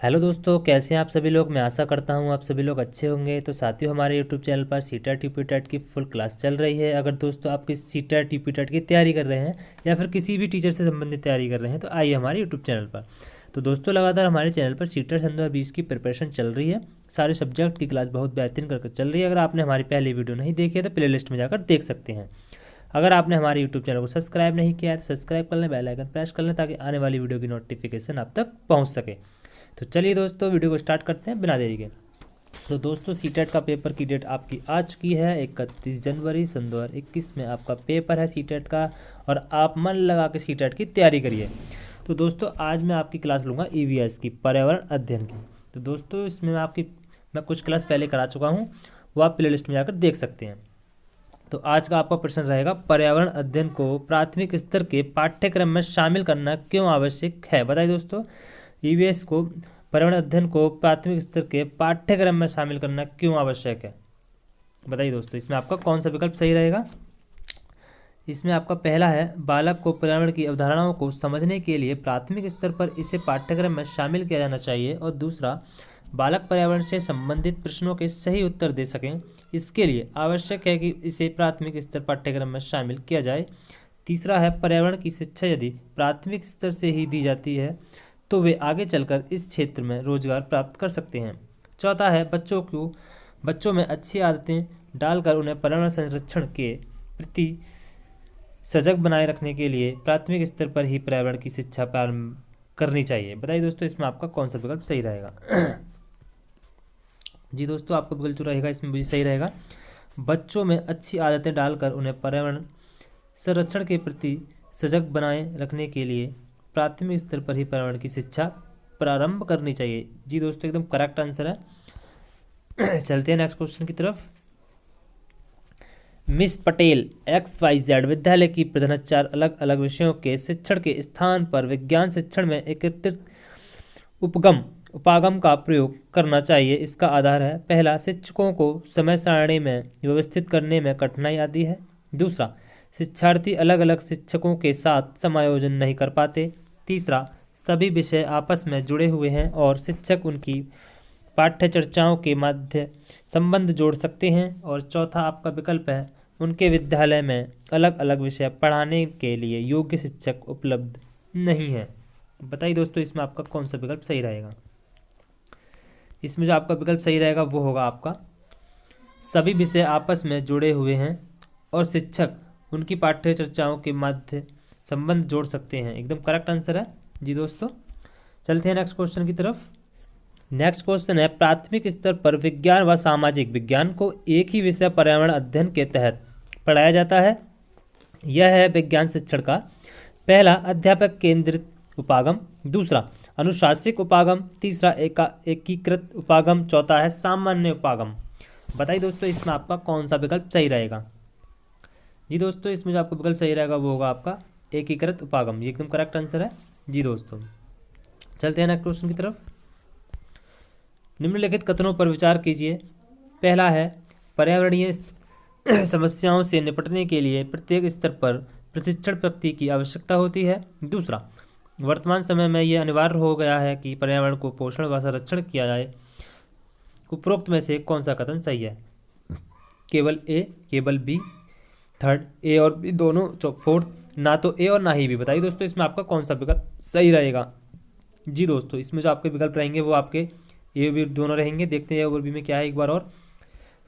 Hello दोस्तों, कैसे हैं आप सभी लोग। मैं आशा करता हूं आप सभी लोग अच्छे होंगे। तो साथियों, हमारे यूट्यूब चैनल पर सीटेट यूपीटेट की फुल क्लास चल रही है। अगर दोस्तों आप किसी सीटेट यूपीटेट की तैयारी कर रहे हैं या फिर किसी भी टीचर से संबंधित तैयारी कर रहे हैं तो आइए हमारे यूट्यूब चैनल पर। तो दोस्तों, लगातार हमारे चैनल पर सीटेट सन 2020 की प्रिपरेशन चल रही है। सारे सब्जेक्ट की क्लास बहुत बेहतरीन करके चल रही है। अगर आपने हमारी पहली वीडियो नहीं देखी है तो प्ले लिस्ट में जाकर देख सकते हैं। अगर आपने हमारे यूट्यूब चैनल को सब्सक्राइब नहीं किया है तो सब्सक्राइब कर लें, बेल आइकन प्रेस कर लें ताकि आने वाली वीडियो की नोटिफिकेशन आप तक पहुंच सके। तो चलिए दोस्तों, वीडियो को स्टार्ट करते हैं बिना देरी के। तो दोस्तों, सीटेट का पेपर की डेट आपकी आ चुकी है। 31 जनवरी सन 2021 में आपका पेपर है सीटेट का, और आप मन लगा के सीटेट की तैयारी करिए। तो दोस्तों, आज मैं आपकी क्लास लूँगा ईवीएस की, पर्यावरण अध्ययन की। तो दोस्तों, इसमें मैं कुछ क्लास पहले करा चुका हूँ, वो आप प्ले लिस्ट में जाकर देख सकते हैं। तो आज का आपका प्रश्न रहेगा, पर्यावरण अध्ययन को प्राथमिक स्तर के पाठ्यक्रम में शामिल करना क्यों आवश्यक है। बताइए दोस्तों, ईवीएस को, पर्यावरण अध्ययन को प्राथमिक स्तर के पाठ्यक्रम में शामिल करना क्यों आवश्यक है। बताइए दोस्तों, इसमें आपका कौन सा विकल्प सही रहेगा। इसमें आपका पहला है, बालक को पर्यावरण की अवधारणाओं को समझने के लिए प्राथमिक स्तर पर इसे पाठ्यक्रम में शामिल किया जाना चाहिए। और दूसरा, बालक पर्यावरण से संबंधित प्रश्नों के सही उत्तर दे सकें, इसके लिए आवश्यक है कि इसे प्राथमिक स्तर पाठ्यक्रम में शामिल किया जाए। तीसरा है, पर्यावरण की शिक्षा यदि प्राथमिक स्तर से ही दी जाती है तो वे आगे चलकर इस क्षेत्र में रोजगार प्राप्त कर सकते हैं। चौथा है, बच्चों में अच्छी आदतें डालकर उन्हें पर्यावरण संरक्षण के प्रति सजग बनाए रखने के लिए प्राथमिक स्तर पर ही पर्यावरण की शिक्षा प्रारंभ करनी चाहिए। बताइए दोस्तों, इसमें आपका कौन सा विकल्प सही रहेगा। जी दोस्तों, आपका विकल्प जो रहेगा इसमें भी सही रहेगा, बच्चों में अच्छी आदतें डालकर उन्हें पर्यावरण संरक्षण के प्रति सजग बनाए रखने के लिए प्राथमिक स्तर पर ही पर्यावरण की शिक्षा प्रारंभ करनी चाहिए। जी दोस्तों, एकदम करेक्ट आंसर है। चलते हैं नेक्स्ट क्वेश्चन की तरफ। मिस पटेल XYZ विद्यालय की प्रधानाचार्य अलग अलग विषयों के शिक्षण के स्थान पर विज्ञान शिक्षण में एकीकृत उपागम का प्रयोग करना चाहिए। इसका आधार है, पहला, शिक्षकों को समय सारणी में व्यवस्थित करने में कठिनाई आती है। दूसरा, शिक्षार्थी अलग अलग शिक्षकों के साथ समायोजन नहीं कर पाते। तीसरा, सभी विषय आपस में जुड़े हुए हैं और शिक्षक उनकी पाठ्य चर्चाओं के माध्य संबंध जोड़ सकते हैं। और चौथा आपका विकल्प है, उनके विद्यालय में अलग अलग विषय पढ़ाने के लिए योग्य शिक्षक उपलब्ध नहीं है। बताइए दोस्तों, इसमें आपका कौन सा विकल्प सही रहेगा। इसमें जो आपका विकल्प सही रहेगा वो होगा आपका, सभी विषय आपस में जुड़े हुए हैं और शिक्षक उनकी पाठ्य चर्चाओं के माध्य संबंध जोड़ सकते हैं। एकदम करेक्ट आंसर है। जी दोस्तों, चलते हैं नेक्स्ट क्वेश्चन की तरफ। नेक्स्ट क्वेश्चन है, प्राथमिक स्तर पर विज्ञान व सामाजिक विज्ञान को एक ही विषय पर्यावरण अध्ययन के तहत पढ़ाया जाता है। यह है विज्ञान शिक्षण का पहला, अध्यापक केंद्रित उपागम। दूसरा, अनुशासिक उपागम। तीसरा, एकीकृत उपागम। चौथा है सामान्य उपागम। बताइए दोस्तों, इसमें आपका कौन सा विकल्प सही रहेगा। जी दोस्तों, इसमें जो आपका विकल्प सही रहेगा वो होगा आपका एकीकृत उपागम। ये एकदम करेक्ट आंसर है। जी दोस्तों, चलते हैं नेक्स्ट क्वेश्चन की तरफ। निम्नलिखित कथनों पर विचार कीजिए। पहला है, पर्यावरणीय समस्याओं से निपटने के लिए प्रत्येक स्तर पर प्रशिक्षण प्राप्ति की आवश्यकता होती है। दूसरा, वर्तमान समय में यह अनिवार्य हो गया है कि पर्यावरण को पोषण व संरक्षण किया जाए। उपरोक्त में से कौन सा कथन सही है। केवल ए, केवल बी, थर्ड, ए और बी दोनों, फोर्थ, ना तो ए और ना ही बी। बताइए दोस्तों, इसमें आपका कौन सा विकल्प सही रहेगा। जी दोस्तों, इसमें जो आपके विकल्प रहेंगे वो आपके ए और बी दोनों रहेंगे। देखते हैं ए और बी में क्या है एक बार और।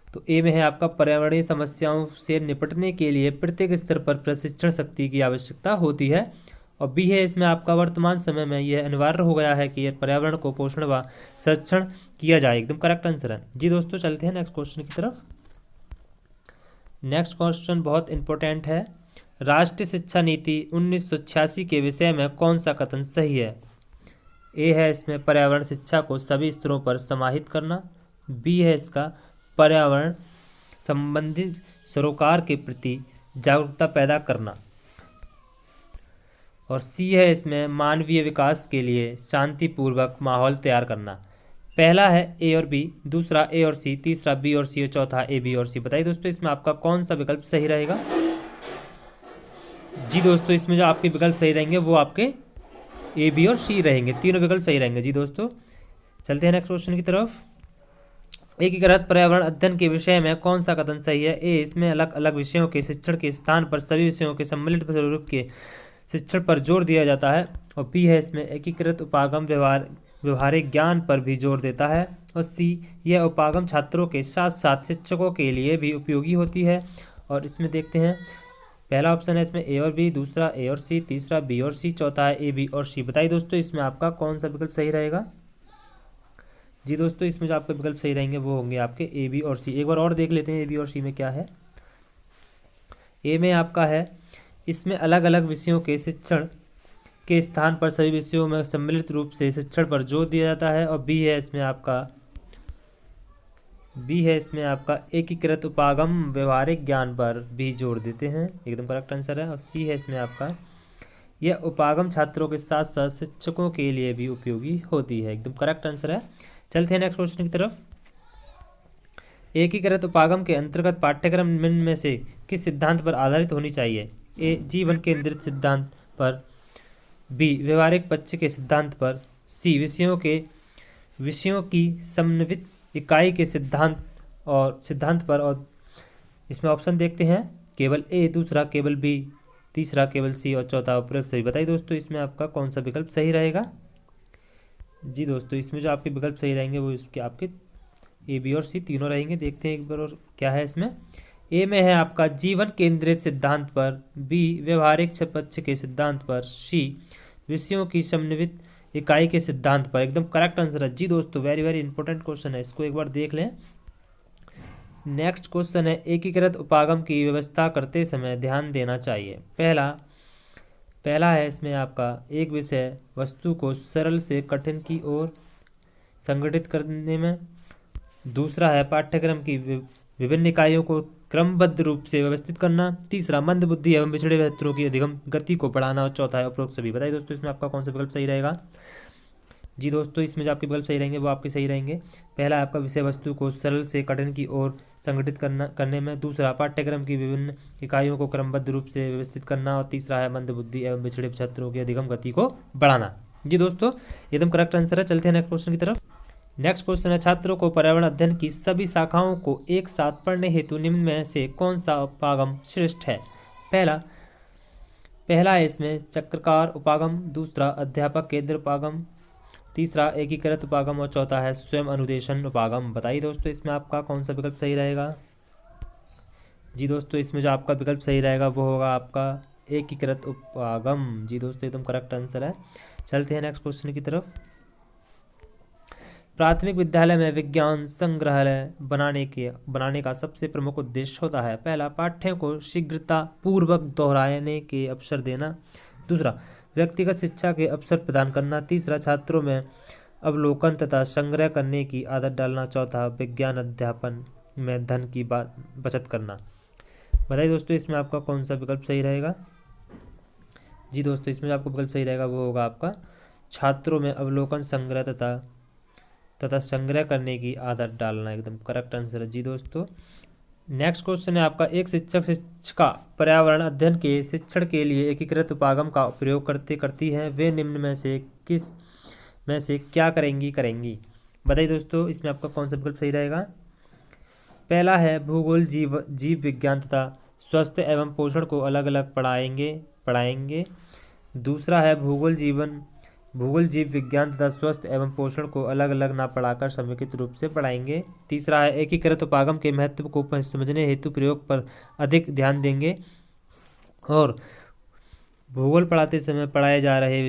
तो ए में है आपका, पर्यावरणीय समस्याओं से निपटने के लिए प्रत्येक स्तर पर प्रशिक्षण शक्ति की आवश्यकता होती है। और बी है इसमें आपका, वर्तमान समय में यह अनिवार्य हो गया है कि पर्यावरण को पोषण व संरक्षण किया जाए। एकदम करेक्ट आंसर है। जी दोस्तों, चलते हैं नेक्स्ट क्वेश्चन की तरफ। नेक्स्ट क्वेश्चन बहुत इंपॉर्टेंट है, राष्ट्रीय शिक्षा नीति 1986 के विषय में कौन सा कथन सही है। ए है इसमें, पर्यावरण शिक्षा को सभी स्तरों पर समाहित करना। बी है इसका, पर्यावरण संबंधी सरोकार के प्रति जागरूकता पैदा करना। और सी है इसमें, मानवीय विकास के लिए शांतिपूर्वक माहौल तैयार करना। पहला है ए और बी, दूसरा ए और सी, तीसरा बी और सी और चौथा ए बी और सी। बताइए दोस्तों, इसमें आपका कौन सा विकल्प सही रहेगा। जी दोस्तों, इसमें जो आपके विकल्प सही रहेंगे वो आपके ए बी और सी रहेंगे, तीनों विकल्प सही रहेंगे। जी दोस्तों, चलते हैं नेक्स्ट क्वेश्चन की तरफ। एकीकृत पर्यावरण अध्ययन के विषय में कौन सा कथन सही है? ए, इसमें अलग अलग विषयों के शिक्षण के स्थान पर सभी विषयों के सम्मिलित स्वरूप के शिक्षण पर जोर दिया जाता है। और बी है, इसमें एकीकृत उपागम व्यवहारिक ज्ञान पर भी जोर देता है। और सी, यह उपागम छात्रों के साथ साथ शिक्षकों के लिए भी उपयोगी होती है। और इसमें देखते हैं, पहला ऑप्शन है इसमें ए और बी, दूसरा ए और सी, तीसरा बी और सी, चौथा है ए, बी और सी। बताइए दोस्तों इसमें आपका कौन सा विकल्प सही रहेगा? जी दोस्तों, इसमें जो आपके विकल्प सही रहेंगे वो होंगे आपके ए, बी और सी। एक बार और देख लेते हैं ए, बी और सी में क्या है। ए में आपका है, इसमें अलग अलग विषयों के शिक्षण के स्थान पर सभी विषयों में सम्मिलित रूप से शिक्षण पर जोर दिया जाता है। और बी है इसमें आपका एकीकृत उपागम व्यवहारिक ज्ञान पर भी जोर देते हैं, एकदम करेक्ट आंसर है। और सी है इसमें आपका, यह उपागम छात्रों के साथ साथ शिक्षकों के लिए भी उपयोगी होती है, एकदम करेक्ट आंसर है। चलते हैं नेक्स्ट क्वेश्चन की तरफ। एकीकृत उपागम के अंतर्गत पाठ्यक्रम निम्न में से किस सिद्धांत पर आधारित होनी चाहिए? ए, जीवन केंद्रित सिद्धांत पर, बी, व्यवहारिक पक्ष के सिद्धांत पर, सी, विषयों की समन्वित इकाई के सिद्धांत पर। और इसमें ऑप्शन देखते हैं, केवल ए, दूसरा केवल बी, तीसरा केवल सी और चौथा उपरोक्त सही। बताइए दोस्तों इसमें आपका कौन सा विकल्प सही रहेगा? जी दोस्तों, इसमें जो आपके विकल्प सही रहेंगे वो इसके आपके ए, बी और सी तीनों रहेंगे। देखते हैं एक बार और क्या है इसमें। ए में है आपका जीवन केंद्रित सिद्धांत पर, बी, व्यवहारिक पक्ष के सिद्धांत पर, सी, विषयों की समन्वित इकाई के सिद्धांत पर। एकदम करेक्ट आंसर है। जी दोस्तों, वेरी वेरी इंपॉर्टेंट क्वेश्चन है, इसको एक बार देख लें। नेक्स्ट क्वेश्चन है, एकीकृत उपागम की व्यवस्था करते समय ध्यान देना चाहिए। पहला है इसमें आपका, एक विषय वस्तु को सरल से कठिन की ओर संगठित करने में। दूसरा है पाठ्यक्रम की विभिन्न इकाइयों को क्रमबद्ध रूप से व्यवस्थित करना। तीसरा, मंद बुद्धि एवं पिछड़े व्यक्तियों की अधिगम गति को बढ़ाना। और चौथा है उपरोक्त सभी। बताइए दोस्तों इसमें आपका कौन सा विकल्प सही रहेगा? जी दोस्तों, इसमें जो आपके विकल्प सही रहेंगे वो आपके सही रहेंगे। पहला आपका, विषय वस्तु को सरल से कठिन की ओर संगठित करने में। दूसरा, पाठ्यक्रम की विभिन्न इकाइयों को क्रमबद्ध रूप से व्यवस्थित करना। और तीसरा है मंद बुद्धि एवं पिछड़े छात्रों की अधिगम गति को बढ़ाना। जी दोस्तों, एकदम करेक्ट आंसर है। चलते हैं नेक्स्ट क्वेश्चन की तरफ। नेक्स्ट क्वेश्चन है, छात्रों को पर्यावरण अध्ययन की सभी शाखाओं को एक साथ पढ़ने हेतु निम्न में से कौन सा उपागम श्रेष्ठ है? पहला है इसमें चक्राकार उपागम, दूसरा अध्यापक केंद्र उपागम, तीसरा एकीकृत उपागम और चौथा है स्वयं अनुदेशन उपागम। बताइए दोस्तों इसमें आपका कौन सा विकल्प सही रहेगा? जी दोस्तों, इसमें जो आपका विकल्प सही रहेगा वो होगा आपका एकीकृत उपागम। जी दोस्तों, एकदम करेक्ट आंसर है। चलते हैं नेक्स्ट क्वेश्चन की तरफ। प्राथमिक विद्यालय में विज्ञान संग्रहालय बनाने का सबसे प्रमुख उद्देश्य होता है। पहला, पाठ्यों को शीघ्रता पूर्वक दोहराने के अवसर देना। दूसरा, व्यक्तिगत शिक्षा के अवसर प्रदान करना। तीसरा, छात्रों में अवलोकन तथा संग्रह करने की आदत डालना। चौथा, विज्ञान अध्यापन में धन की बचत करना। बताइए दोस्तों इसमें आपका कौन सा विकल्प सही रहेगा? जी दोस्तों, इसमें जो आपका विकल्प सही रहेगा वो होगा आपका छात्रों में अवलोकन संग्रह तथा संग्रह करने की आदत डालना। एकदम करेक्ट आंसर है। जी दोस्तों, नेक्स्ट क्वेश्चन है आपका, एक शिक्षिका पर्यावरण अध्ययन के शिक्षण के लिए एकीकृत उपागम का प्रयोग करती हैं, वे निम्न में से किस में से क्या करेंगी? बताइए दोस्तों इसमें आपका कौन सा विकल्प सही रहेगा? पहला है भूगोल जीव विज्ञान तथा स्वास्थ्य एवं पोषण को अलग अलग पढ़ाएंगे। दूसरा है भूगोल जीव विज्ञान तथा स्वास्थ्य एवं पोषण को अलग अलग ना पढ़ाकर समेकित रूप से पढ़ाएंगे। तीसरा है एकीकृत उपागम के महत्व को समझने हेतु प्रयोग पर अधिक ध्यान देंगे। और भूगोल पढ़ाते समय पढ़ाए जा रहे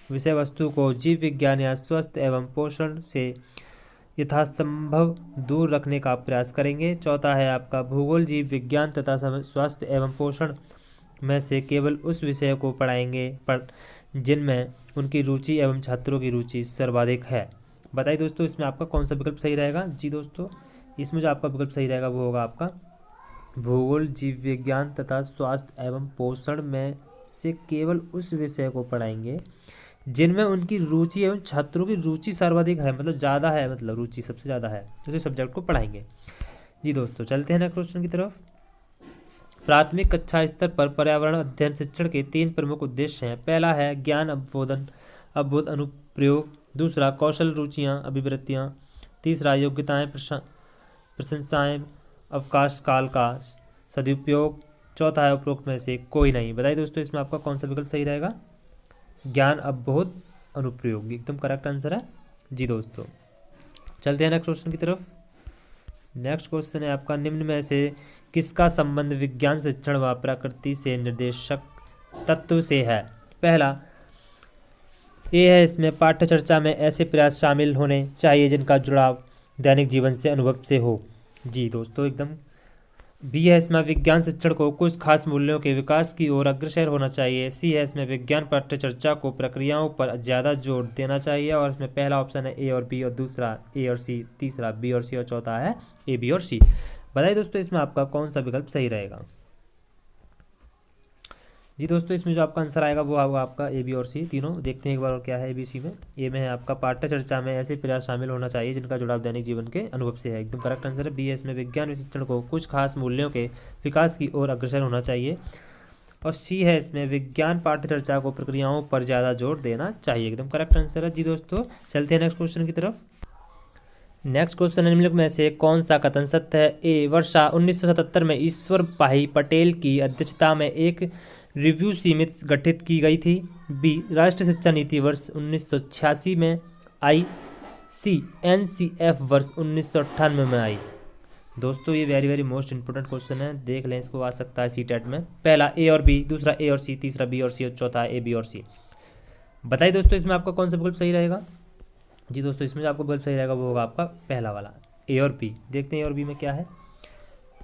विषय वस्तु को जीव विज्ञान या स्वास्थ्य एवं पोषण से यथासंभव दूर रखने का प्रयास करेंगे। चौथा है आपका भूगोल जीव विज्ञान तथा स्वास्थ्य एवं पोषण में से केवल उस विषय को पढ़ाएंगे जिनमें उनकी रुचि एवं छात्रों की रुचि सर्वाधिक है। बताइए दोस्तों इसमें आपका कौन सा विकल्प सही रहेगा? जी दोस्तों, इसमें जो आपका विकल्प सही रहेगा वो होगा आपका भूगोल जीव विज्ञान तथा स्वास्थ्य एवं पोषण में से केवल उस विषय को पढ़ाएंगे जिनमें उनकी रुचि एवं छात्रों की रुचि सर्वाधिक है, मतलब ज़्यादा है, मतलब रुचि सबसे ज़्यादा है, उसी सब्जेक्ट को पढ़ाएंगे। जी दोस्तों, चलते हैं नेक्स्ट क्वेश्चन की तरफ। प्राथमिक कक्षा स्तर पर पर्यावरण अध्ययन शिक्षण के 3 प्रमुख उद्देश्य हैं। पहला है ज्ञान अवबोध अनुप्रयोग, दूसरा कौशल, रुचियाँ, अभिवृत्तियाँ। तीसरा योग्यताएं, प्रशंसाएं, अवकाश काल का सदुपयोग। चौथा है उपरोक्त में से कोई नहीं। बताइए दोस्तों इसमें आपका कौन सा विकल्प सही रहेगा? ज्ञान, अवबोध, अनुप्रयोग, एकदम करेक्ट आंसर है जी दोस्तों। चलते हैं नेक्स्ट क्वेश्चन की तरफ। नेक्स्ट क्वेश्चन है आपका, निम्न में से किसका संबंध विज्ञान, शिक्षण व प्रकृति से निर्देशक तत्व से है? पहला ये है, इसमें पाठ्य चर्चा में ऐसे प्रयास शामिल होने चाहिए जिनका जुड़ाव दैनिक जीवन से, अनुभव से हो। जी दोस्तों एकदम। बी है, इसमें विज्ञान शिक्षण को कुछ खास मूल्यों के विकास की ओर अग्रसर होना चाहिए। सी है, इसमें विज्ञान पाठ्य चर्चा को प्रक्रियाओं पर ज़्यादा जोर देना चाहिए। और इसमें पहला ऑप्शन है ए और बी, और दूसरा ए और सी, तीसरा बी और सी, और चौथा है ए, बी और सी। बताइए दोस्तों इसमें आपका कौन सा विकल्प सही रहेगा? जी दोस्तों इसमें जो आपका आंसर आएगा वो होगा आपका ए, बी और सी तीनों। देखते हैं एक बार और क्या है ए, बी, सी में। ए में है आपका पाठ्य चर्चा में ऐसे प्रयास शामिल होना चाहिए जिनका जुड़ाव दैनिक जीवन के अनुभव से है, एकदम करेक्ट आंसर है। बी है, इसमें विज्ञान व शिक्षण को कुछ खास मूल्यों के विकास की ओर अग्रसर होना चाहिए। और सी है, इसमें विज्ञान पाठ्य चर्चा को प्रक्रियाओं पर ज़्यादा जोर देना चाहिए, एकदम करेक्ट आंसर है जी दोस्तों। चलते हैं नेक्स्ट क्वेश्चन की तरफ। नेक्स्ट क्वेश्चन निम्नलिखित में से कौन सा कथन सत्य है? ए, वर्षा 1977 में ईश्वर भाई पटेल की अध्यक्षता में एक रिव्यू समिति गठित की गई थी। बी, राष्ट्रीय शिक्षा नीति वर्ष 1986 में आई। सी, NCF वर्ष 1998 में आई। दोस्तों ये very very most important question है, देख लें, इसको आ सकता है सीटेट में। पहला ए और बी, दूसरा ए और सी, तीसरा बी और सी, और चौथा ए, बी और सी। बताइए दोस्तों इसमें आपका कौन सा विकल्प सही रहेगा? जी दोस्तों इसमें जो आपको विकल्प सही रहेगा वो होगा आपका पहला वाला ए और बी। देखते हैं ए और बी में क्या है।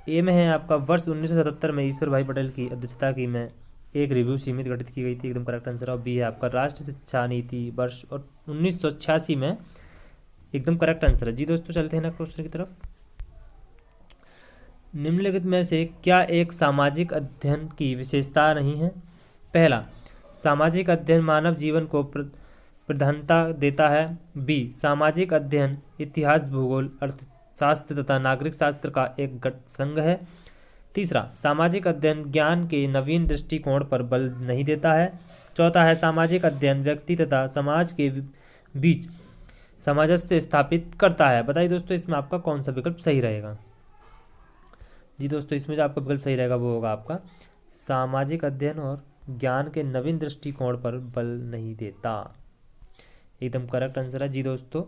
ए में है आपका वर्ष 1977 में ईश्वर भाई पटेल की अध्यक्षता की में एक रिव्यू समिति गठित की गई थी, एकदम करेक्ट आंसर। और बी है आपका राष्ट्रीय शिक्षा नीति वर्ष 1986 में, एकदम करेक्ट आंसर है जी दोस्तों। चलते हैं नेक्स्ट क्वेश्चन की तरफ। निम्नलिखित में से क्या एक सामाजिक अध्ययन की विशेषता नहीं है? पहला, सामाजिक अध्ययन मानव जीवन को प्रधानता देता है। बी, सामाजिक अध्ययन इतिहास, भूगोल, अर्थशास्त्र तथा नागरिक शास्त्र का एक संघ है। तीसरा, सामाजिक अध्ययन ज्ञान के नवीन दृष्टिकोण पर बल नहीं देता है। चौथा है, सामाजिक अध्ययन व्यक्ति तथा समाज के बीच सामंजस्य स्थापित करता है। बताइए दोस्तों इसमें आपका कौन सा विकल्प सही रहेगा? जी दोस्तों इसमें जो आपका विकल्प सही रहेगा वो होगा आपका सामाजिक अध्ययन और ज्ञान के नवीन दृष्टिकोण पर बल नहीं देता, एकदम करेक्ट आंसर है जी दोस्तों।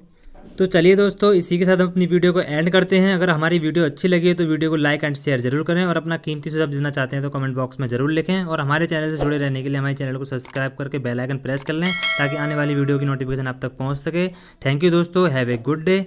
तो चलिए दोस्तों इसी के साथ हम अपनी वीडियो को एंड करते हैं। अगर हमारी वीडियो अच्छी लगी है तो वीडियो को लाइक एंड शेयर जरूर करें, और अपना कीमती सुझाव देना चाहते हैं तो कमेंट बॉक्स में जरूर लिखें। और हमारे चैनल से जुड़े रहने के लिए हमारे चैनल को सब्सक्राइब करके बेल आइकन प्रेस कर लें ताकि आने वाली वीडियो की नोटिफिकेशन आप तक पहुंच सके। थैंक यू दोस्तों, हैव ए गुड डे।